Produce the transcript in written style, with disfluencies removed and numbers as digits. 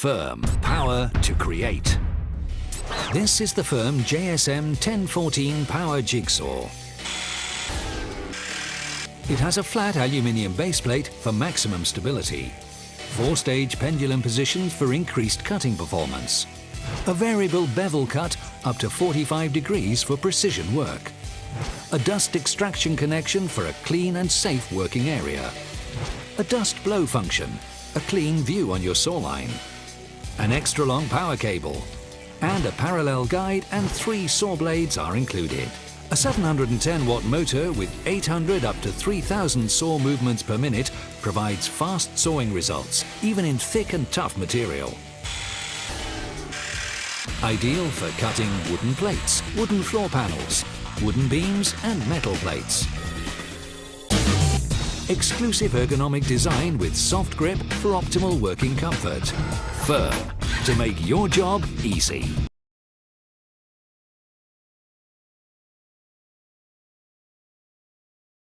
FERM, power to create. This is the FERM JSM1014 power jigsaw. It has a flat aluminium base plate for maximum stability, 4-stage pendulum positions for increased cutting performance, a variable bevel cut up to 45 degrees for precision work, a dust extraction connection for a clean and safe working area, a dust blow function, a clean view on your saw line, an extra long power cable, and a parallel guide and 3 saw blades are included. A 710-watt motor with 800 up to 3,000 saw movements per minute provides fast sawing results, even in thick and tough material. Ideal for cutting wooden plates, wooden floor panels, wooden beams and metal plates. Exclusive ergonomic design with soft grip for optimal working comfort. FERM, to make your job easy.